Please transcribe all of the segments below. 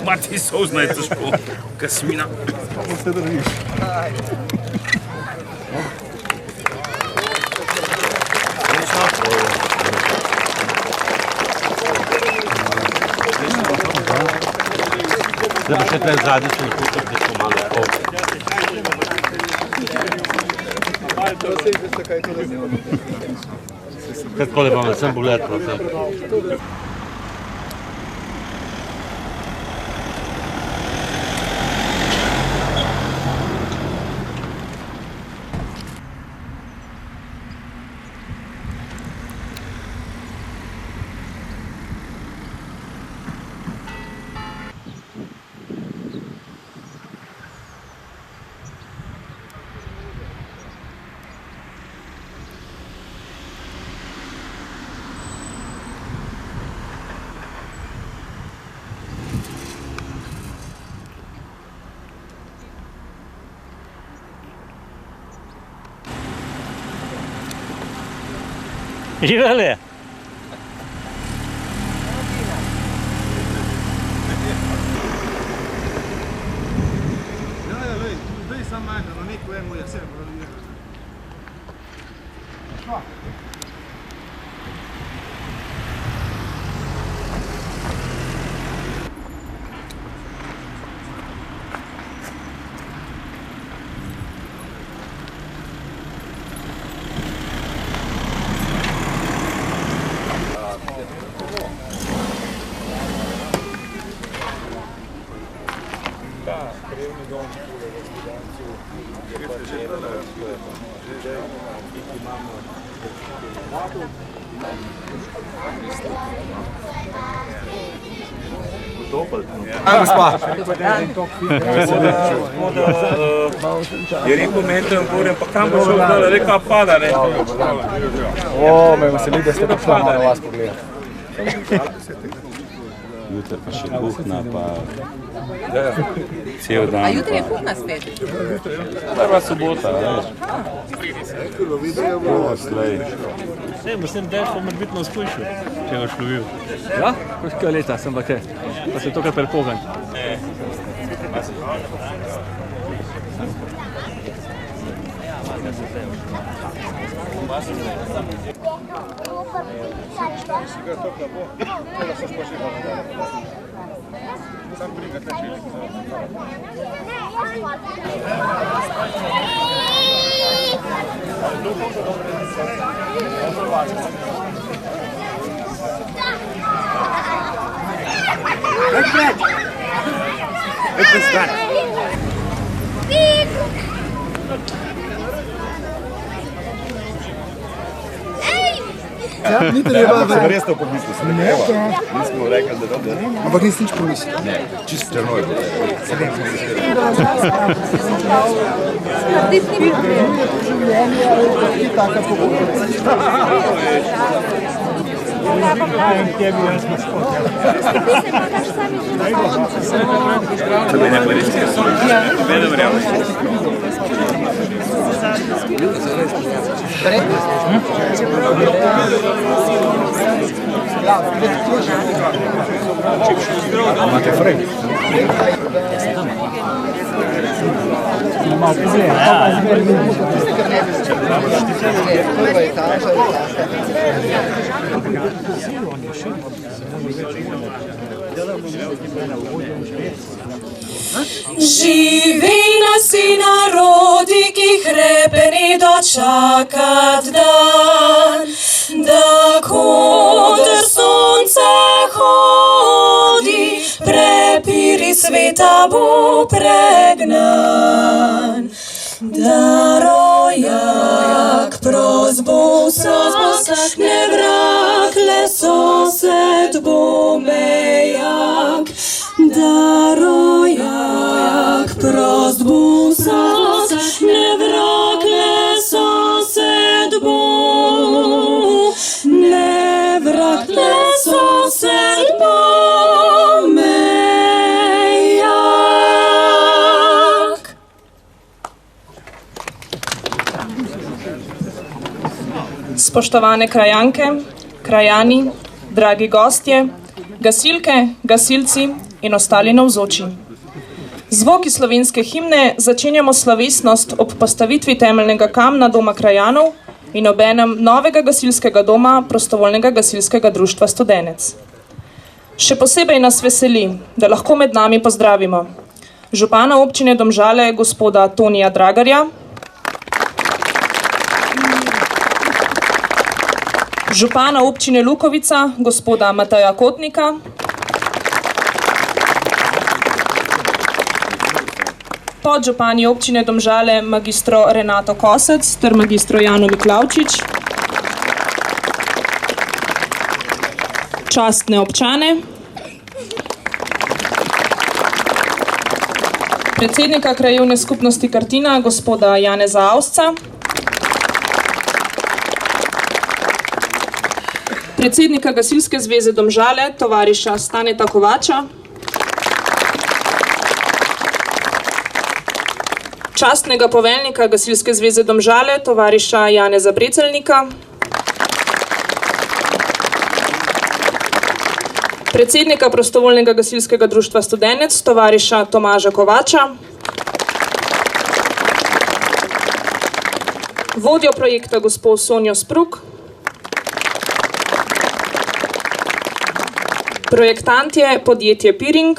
Martin Souls na je težko, kasmina. Kako se držiš? Zdaj pa še tle zadnji se lahko tako malo pol. Kaj tako lepo, sem pogled prosim. Živeli! Daj sam majka, na neko eno je vse. Je rekel mentor, pa kam bo šel dole, reka pada, ne? O, me veseli, da ste prišla na vas pogledati. Jutri pa še kuhna, pa cel dan. A jutri je kuhna spet? Prva sobota, veš. Ne, mislim, da je pa morbitno skušil, če ga šlovil. Ja? Koška leta sem pa kaj, pa se tokrat prepogan. Ni treba, da sem res to pomislil, se ne treba. Nismo rekli, da dobro. Ampak nisi nič pomislil. Ne, čisto črno je bilo. Taka pogodba. Tebe ne koristi, vedem realno. Imate frame? Malo pogleda. Prva etaža Živi nas i narodi, ki hrepeni dočakat dan, da kod sonca hodi, prepiri sveta bo pregnan. Darojak prozbu sosak, ne vrakle sosed bomejak. Darojak prozbu sosak, ne vrakle sosed ne vrakle sosed bomejak. Spoštovane krajanke, krajani, dragi gostje, gasilke, gasilci in ostali navzoči. Zvoki slovenske himne začenjamo slovesnost ob postavitvi temeljnega kamna Doma krajanov in obenem novega gasilskega doma Prostovoljnega gasilskega društva Studenec. Še posebej nas veseli, da lahko med nami pozdravimo župana občine Domžale, gospoda Tonija Dragarja, župana občine Lukovica, gospoda Mateja Kotnika, podžupani občine Domžale magistro Renato Kosec ter magistro Jano Miklavčič, častne občane, predsednika krajevne skupnosti Kartina, gospoda Janeza Avsca, predsednika Gasilske zveze Domžale, tovariša Staneta Kovača, častnega poveljnika Gasilske zveze Domžale, tovariša Janeza Brecelnika, predsednika Prostovoljnega gasilskega društva Studenec, tovariša Tomaža Kovača, vodjo projekta gospod Sonjo Spruk, projektant je podjetje Piring,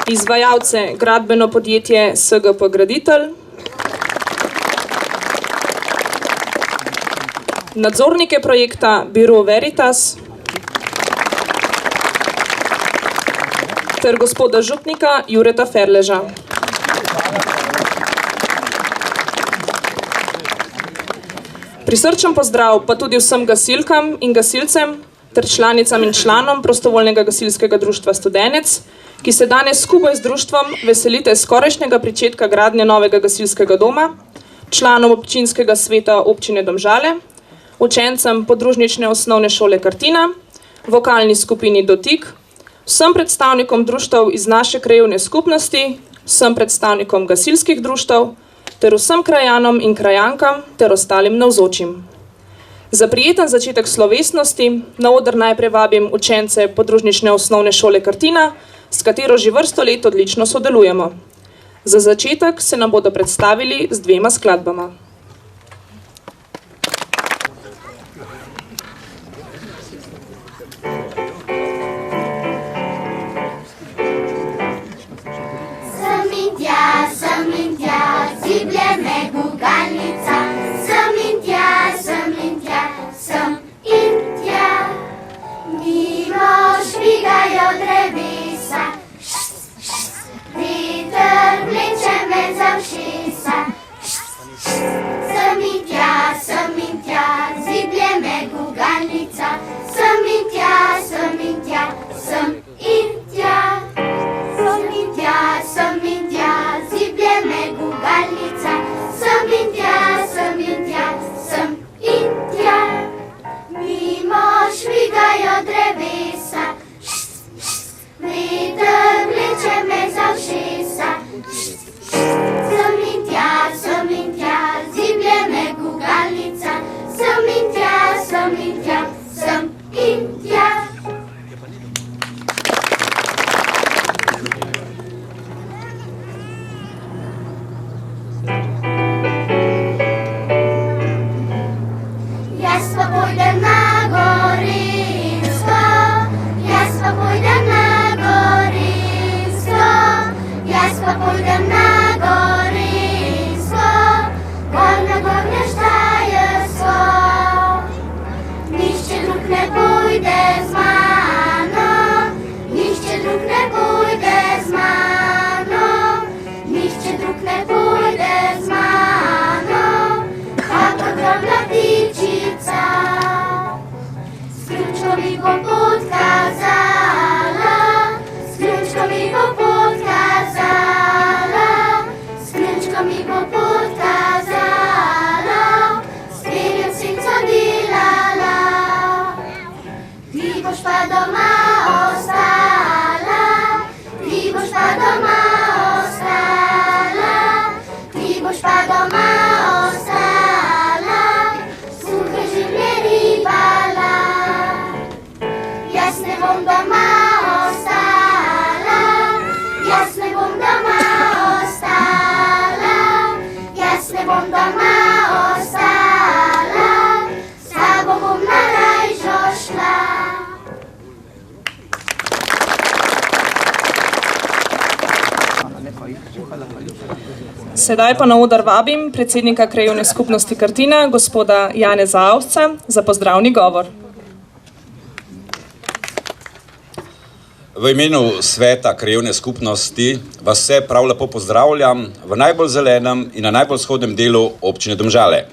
izvajalce gradbeno podjetje SGP Graditelj, nadzornike projekta Biro Veritas ter gospoda župnika Jureta Ferleža. Prisrčen pozdrav pa tudi vsem gasilkam in gasilcem ter članicam in članom Prostovoljnega gasilskega društva Studenec, ki se danes skupaj z društvom veselite skorajšnjega pričetka gradnje novega gasilskega doma, članom občinskega sveta občine Domžale, učencem podružnične osnovne šole Kartina, vokalni skupini Dotik, vsem predstavnikom društev iz naše krajevne skupnosti, vsem predstavnikom gasilskih društev, ter vsem krajanom in krajankam ter ostalim navzočim. Za prijeten začetek slovesnosti na oder najprej vabim učence podružnične osnovne šole Kartina, s katero že vrsto let odlično sodelujemo. Za začetek se nam bodo predstavili z dvema skladbama. Ziblje me gugalnica, sem in tja, sem in tja. Mimo švigajo drevesa, veter vleče me za ušesa. Sem in tja, ziblje me gugalnica, sem in tja, sem in tja, sem in tja. Sem in tja, ziblje me gugalnica, sem in tja, sem in tja. Mimo švigajo drevesa, veter vleče me za ušesa. Sem in ne bom doma ostala, jaz ne bom doma ostala, jaz ne bom doma ostala, s tabo bom na rajžo šla. Sedaj pa na oder vabim predsednika Krajevne skupnosti Krtina, gospoda Janeza Avsca, za pozdravni govor. V imenu sveta Krajevne skupnosti vas vse prav lepo pozdravljam v najbolj zelenem in na najbolj vzhodnem delu občine Domžale.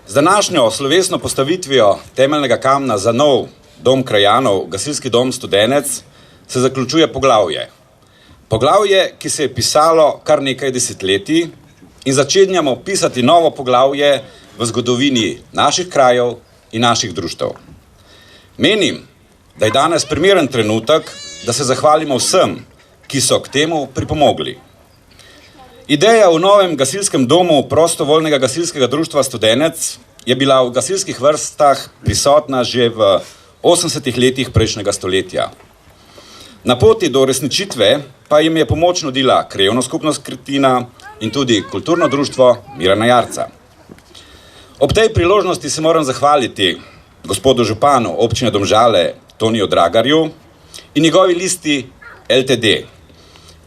Z današnjo slovesno postavitvijo temeljnega kamna za nov dom krajanov, gasilski dom Studenec, se zaključuje poglavje. Poglavje, ki se je pisalo kar nekaj desetletij in začenjamo pisati novo poglavje v zgodovini naših krajev in naših društev. Menim, da je danes primeren trenutek, da se zahvalimo vsem, ki so k temu pripomogli. Ideja v novem gasilskem domu prostovoljnega gasilskega društva Studenec je bila v gasilskih vrstah prisotna že v 80. letih prejšnjega stoletja. Na poti do uresničitve pa jim je pomoč nudila Krajevna skupnost Krtina in tudi kulturno društvo Mirana Jarca. Ob tej priložnosti se moram zahvaliti gospodu županu občine Domžale Toniju Dragarju in njegovi listi LTD,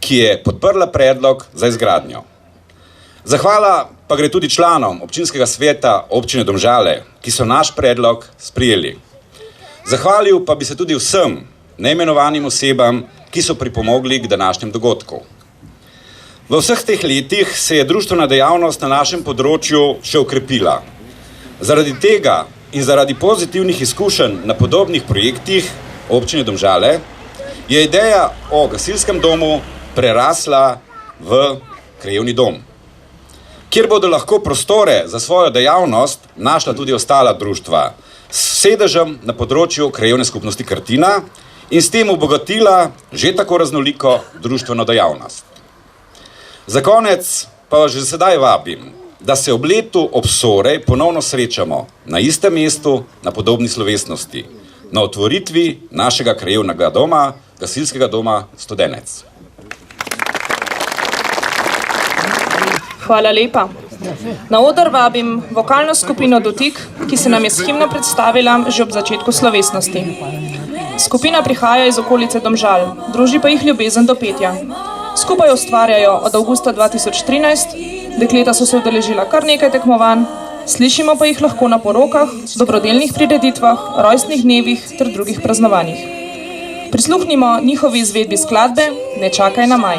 ki je podprla predlog za izgradnjo. Zahvala pa gre tudi članom občinskega sveta občine Domžale, ki so naš predlog sprejeli. Zahvalil pa bi se tudi vsem neimenovanim osebam, ki so pripomogli k današnjem dogodku. V vseh teh letih se je društvena dejavnost na našem področju še okrepila. Zaradi tega in zaradi pozitivnih izkušenj na podobnih projektih občine Domžale je ideja o gasilskem domu prerasla v krajevni dom, kjer bodo lahko prostore za svojo dejavnost našla tudi ostala društva s sedežem na področju Krajevne skupnosti Krtina in s tem obogatila že tako raznoliko društveno dejavnost. Za konec pa vas že sedaj vabim, da se ob letu obsorej ponovno srečamo na istem mestu na podobni slovesnosti, na otvoritvi našega krajevnega doma, gasilskega doma Studenec. Hvala lepa. Na oder vabim vokalno skupino Dotik, ki se nam je s himno predstavila že ob začetku slovesnosti. Skupina prihaja iz okolice Domžal, druži pa jih ljubezen do petja. Skupaj ustvarjajo od avgusta 2013, dekleta so se udeležila kar nekaj tekmovanj, slišimo pa jih lahko na porokah, dobrodelnih prireditvah, rojstnih dnevih ter drugih praznovanjih. Prisluhnimo njihovi izvedbi skladbe Ne čakaj na maj.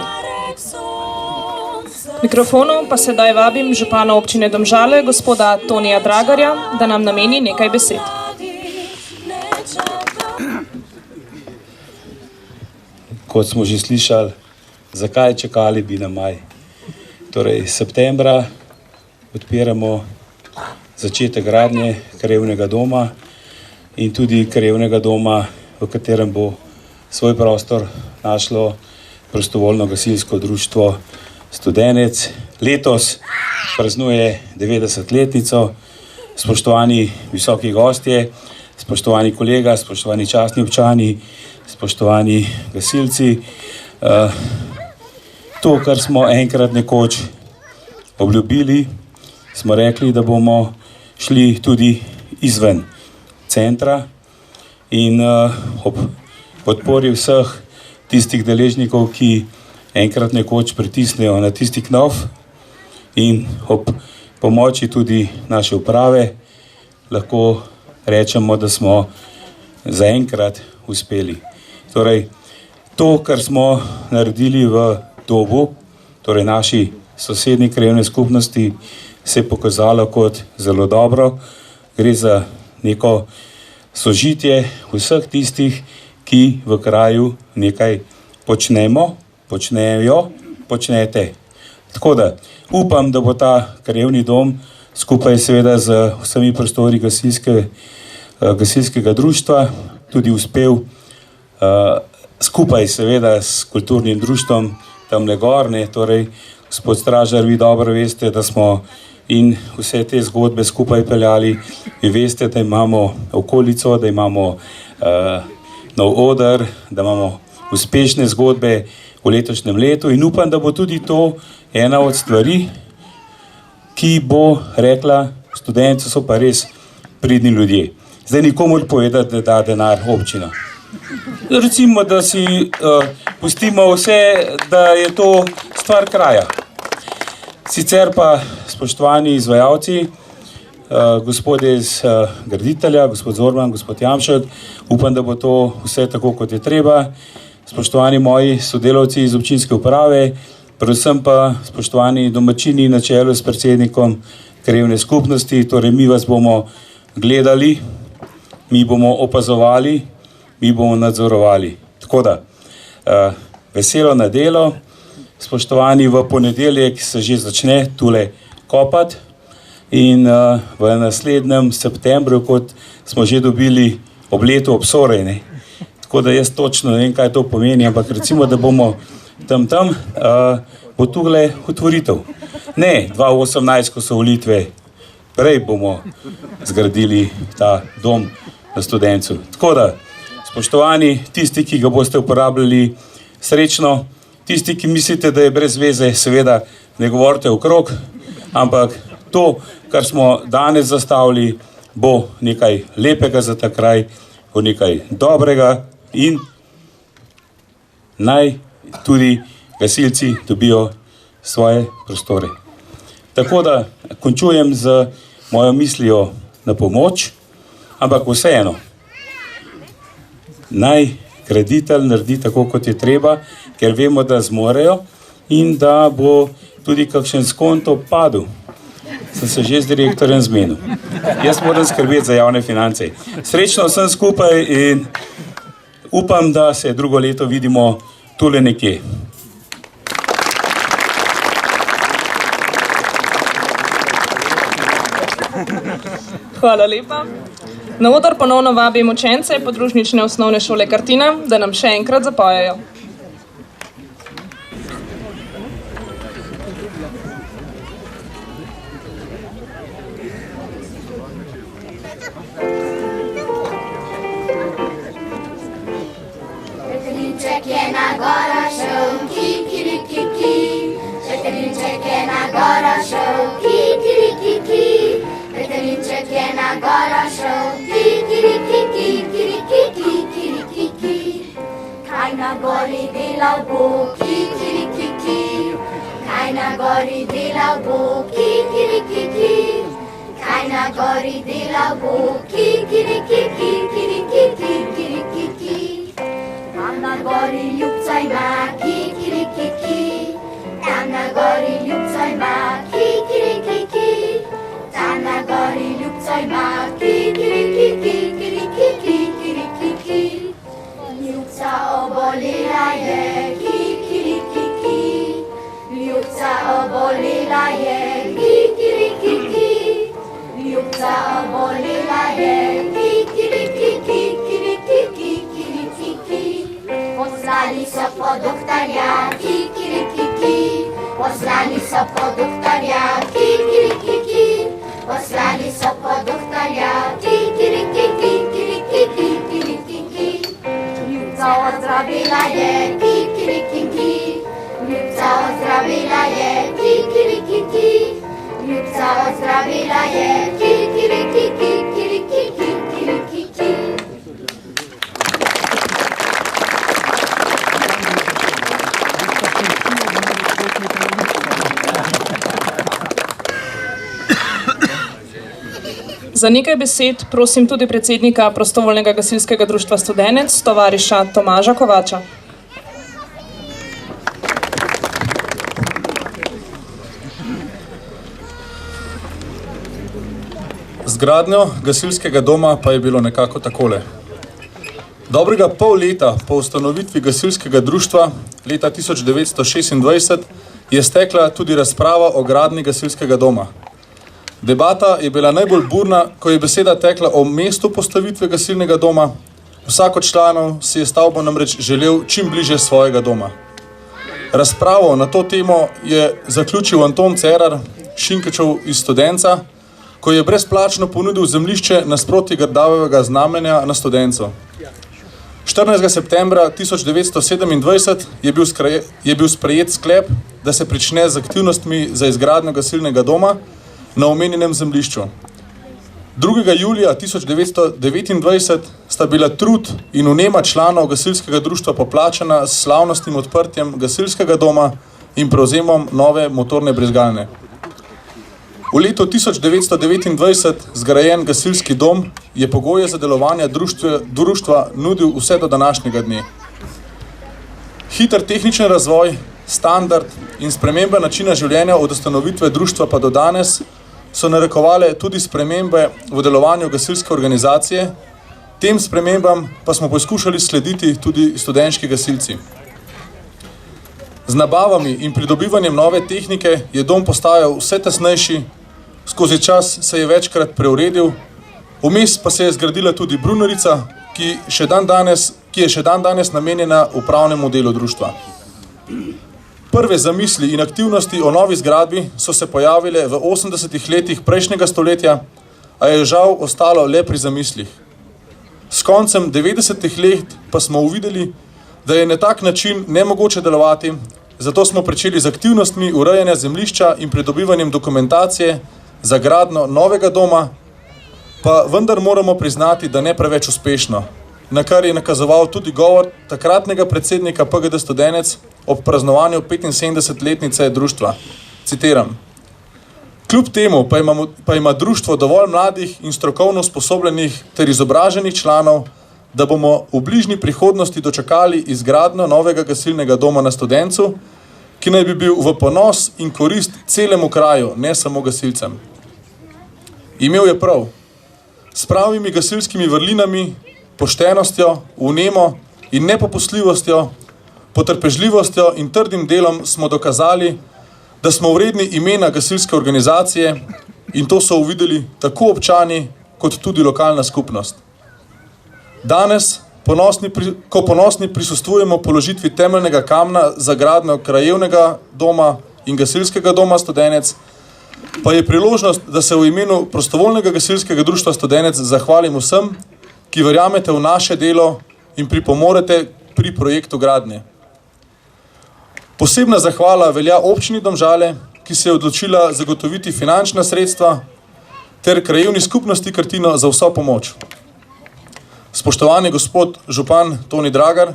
K mikrofonu pa sedaj vabim župana občine Domžale, gospoda Tonija Dragarja, da nam nameni nekaj besed. Kot smo že slišali, zakaj čakali bi na maj. Torej, septembra odpiramo začetek gradnje krajevnega doma in tudi krajevnega doma, v katerem bo svoj prostor našlo prostovoljno gasilsko društvo Studenec. Letos praznuje 90-letnico. Spoštovani visoki gostje, spoštovani kolega, spoštovani častni občani, spoštovani gasilci. To, kar smo enkrat nekoč obljubili, smo rekli, da bomo šli tudi izven centra in ob podpori vseh tistih deležnikov, ki enkrat nekoč pritisnejo na tisti knof in ob pomoči tudi naše uprave, lahko rečemo, da smo zaenkrat uspeli. Torej, to, kar smo naredili v Dobu, torej naši sosednji krajevni skupnosti, se je pokazalo kot zelo dobro. Gre za neko sožitje vseh tistih, ki v kraju nekaj počnete. Tako da upam, da bo ta krajevni dom skupaj seveda z vsemi prostori gasilskega društva tudi uspel skupaj seveda s kulturnim društvom tamle gorne. Torej, gospod Stražar, vi dobro veste, da smo in vse te zgodbe skupaj peljali. Vi veste, da imamo okolico, da imamo nov oder, da imamo uspešne zgodbe v letošnjem letu in upam, da bo tudi to ena od stvari, ki bo rekla, študenti so pa res pridni ljudje. Zdaj nikomor povedati, da da denar občina. Recimo, da si pustimo vse, da je to stvar kraja. Sicer pa, spoštovani izvajalci, gospodje iz graditelja, gospod Zorman, gospod Jamšek, upam, da bo to vse tako, kot je treba. Spoštovani moji sodelavci iz občinske uprave, predvsem pa spoštovani domačini na čelu s predsednikom krajevne skupnosti, torej mi vas bomo gledali, mi bomo opazovali, mi bomo nadzorovali. Tako da, veselo na delo, spoštovani, v ponedeljek se že začne tule kopati in v naslednjem septembru, kot smo že dobili ob letu obsorej, tako da jaz točno ne vem, kaj to pomeni, ampak recimo, da bomo tam, bo tule otvoritev. Ne 2018, ko so volitve, prej bomo zgradili ta dom na Studencu. Tako da, spoštovani, tisti, ki ga boste uporabljali, srečno, tisti, ki mislite, da je brez veze, seveda ne govorite okrog, ampak to, kar smo danes zastavili, bo nekaj lepega za ta kraj, bo nekaj dobrega in naj tudi gasilci dobijo svoje prostore. Tako da končujem z mojo mislijo na pomoč, ampak vseeno, naj graditelj naredi tako, kot je treba, ker vemo, da zmorejo in da bo tudi kakšen skonto padel. Sem se že z direktorjem zmenil. Jaz moram skrbeti za javne finance. Srečno vsem skupaj in upam, da se drugo leto vidimo tule nekje. Hvala lepa. Na oder ponovno vabim učence podružnične osnovne šole Kartina, da nam še enkrat zapojejo. Petrinček je na gora šel, kikirikiki. Petrinček je na gora šel, kikirikiki. Petrinček je na gora šel, kikirikiki. Kaj na gori delal bo, kikirikiki. Kaj na gori delal bo, kikirikiki. Kaj na gori delal bo, kikirikiki. Tam na gori ljubca ima, kikirikiki. Tam na gori ljubca ima, kikirikiki. Tam na gori ljubca ima, kikirikiki. Ljubca obolela je, kikirikiki. Ljubca obolela je, kikirikiki. Ljubca obolela je, kikirikiki. Poslali so po doktorja, kikirikiki. Poslali so po doktorja, kikirikiki. Poslali so po doktorja, kikirikiki. Ljubca ozdravila je, kikirikiki. Ljubca ozdravila je, kikirikiki. Ljubca ozdravila je, kikirikiki. Za nekaj besed prosim tudi predsednika Prostovoljnega gasilskega društva Studenec, tovariša Tomaža Kovača. Z gradnjo gasilskega doma pa je bilo nekako takole. Dobrega pol leta po ustanovitvi gasilskega društva, leta 1926, je stekla tudi razprava o gradnji gasilskega doma. Debata je bila najbolj burna, ko je beseda tekla o mestu postavitve gasilnega doma. Vsak od članov si je stavbo namreč želel čim bliže svojega doma. Razpravo na to temo je zaključil Anton Cerar, Šinkečev iz Studenca, ko je brezplačno ponudil zemljišče nasproti Grdavega znamenja na Studencu. 14. septembra 1927 je bil sprejet sklep, da se prične z aktivnostmi za izgradnjo gasilnega doma na omenjenem zemljišču. 2. julija 1929 sta bila trud in vnema članov gasilskega društva poplačana s slavnostnim odprtjem gasilskega doma in prevzemom nove motorne brizgalne. V letu 1929 zgrajen gasilski dom je pogoje za delovanje društva nudil vse do današnjega dne. Hiter tehnični razvoj, standard in sprememba načina življenja od ustanovitve društva pa do danes so narekovale tudi spremembe v delovanju gasilske organizacije, tem spremembam pa smo poskušali slediti tudi študentski gasilci. Z nabavami in pridobivanjem nove tehnike je dom postajal vse tesnejši, skozi čas se je večkrat preuredil, vmes pa se je zgradila tudi brunarica, ki je še dan danes namenjena upravnemu delu društva. Prve zamisli in aktivnosti o novi zgradbi so se pojavile v 80. letih prejšnjega stoletja, a je žal ostalo le pri zamislih. S koncem 90. let pa smo uvideli, da je na tak način nemogoče delovati, zato smo pričeli z aktivnostmi urejanja zemljišča in pridobivanjem dokumentacije za gradnjo novega doma, pa vendar moramo priznati, da ne preveč uspešno, na kar je nakazoval tudi govor takratnega predsednika PGD Studenec ob praznovanju 75-letnice društva. Citiram: "Kljub temu pa ima društvo dovolj mladih in strokovno usposobljenih ter izobraženih članov, da bomo v bližnji prihodnosti dočakali izgradnjo novega gasilnega doma na Studencu, ki naj bi bil v ponos in korist celemu kraju, ne samo gasilcem." Imel je prav. S pravimi gasilskimi vrlinami, poštenostjo, vnemo in nepopustljivostjo, potrpežljivostjo in trdim delom smo dokazali, da smo vredni imena gasilske organizacije, in to so uvideli tako občani kot tudi lokalna skupnost. Danes, ko ponosni prisustvujemo položitvi temeljnega kamna za gradnjo krajevnega doma in gasilskega doma Studenec, pa je priložnost, da se v imenu prostovoljnega gasilskega društva Studenec zahvalim vsem, ki verjamete v naše delo in pripomorete pri projektu gradnje. Posebna zahvala velja občini Domžale, ki se je odločila zagotoviti finančna sredstva, ter krajevni skupnosti Krtino za vso pomoč. Spoštovani gospod župan Toni Dragar,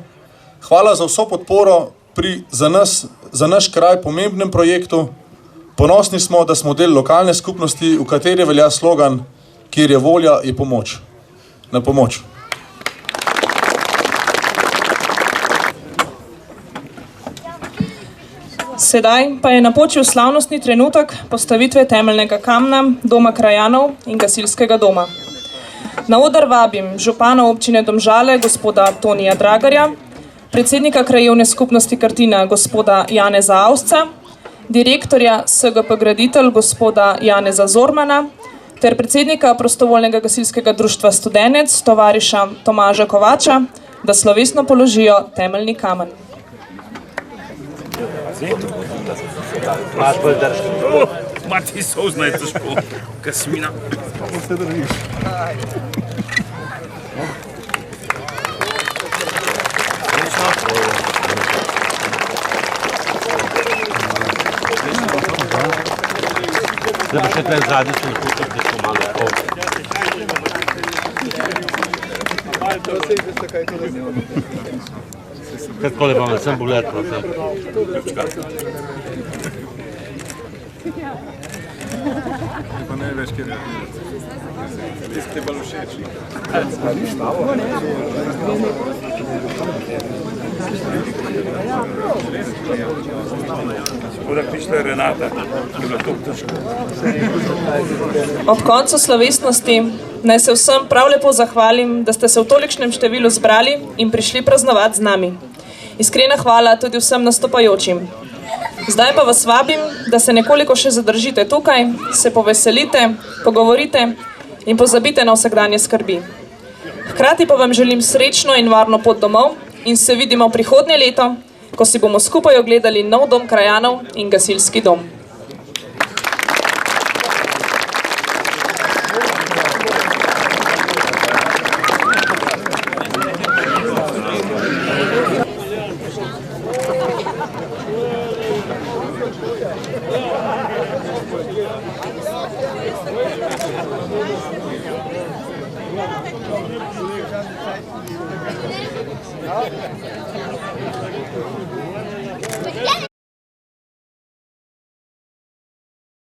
hvala za vso podporo pri za naš kraj pomembnem projektu. Ponosni smo, da smo del lokalne skupnosti, v kateri velja slogan: "Kjer je volja, je pomoč." Na pomoč. Sedaj pa je napočil slavnostni trenutek postavitve temeljnega kamna Doma krajanov in gasilskega doma. Na oder vabim župana občine Domžale, gospoda Tonija Dragarja, predsednika krajevne skupnosti Krtina, gospoda Janeza Avsca, direktorja SGP Graditelj, gospoda Janeza Zormana, ter predsednika prostovoljnega gasilskega društva Studenec, tovariša Tomaža Kovača, da slovesno položijo temeljni kamen. Mati sozna je težko, kasmina. Se držiš. Da bo še tle zadnji se lahko tudi nekaj malo pol. Katkole bomo, sem pogled prosim. Pa ne veš, kjer je. Ti bolj všeč. Skoro pišla je Renata, ki je bilo to težko. Ob koncu slovesnosti naj se vsem prav lepo zahvalim, da ste se v tolikšnem številu zbrali in prišli praznovati z nami. Iskrena hvala tudi vsem nastopajočim. Zdaj pa vas vabim, da se nekoliko še zadržite tukaj, se poveselite, pogovorite in pozabite na vsakdanje skrbi. Hkrati pa vam želim srečno in varno pot domov in se vidimo prihodnje leto, ko si bomo skupaj ogledali nov dom krajanov in gasilski dom.